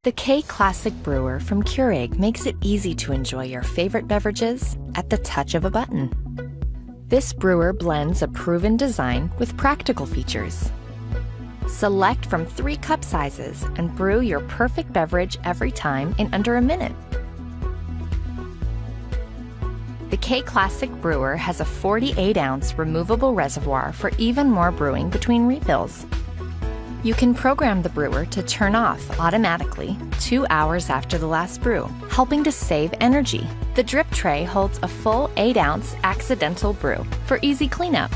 The K-Classic Brewer from Keurig makes it easy to enjoy your favorite beverages at the touch of a button. This brewer blends a proven design with practical features. Select from 3 cup sizes and brew your perfect beverage every time in under a minute. The K-Classic Brewer has a 48-ounce removable reservoir for even more brewing between refills. You can program the brewer to turn off automatically 2 hours after the last brew, helping to save energy. The drip tray holds a full 8-ounce accidental brew for easy cleanup.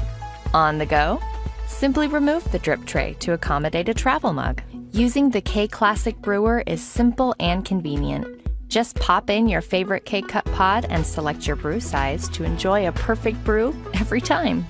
On the go? Simply remove the drip tray to accommodate a travel mug. Using the K-Classic Brewer is simple and convenient. Just pop in your favorite K-Cup pod and select your brew size to enjoy a perfect brew every time.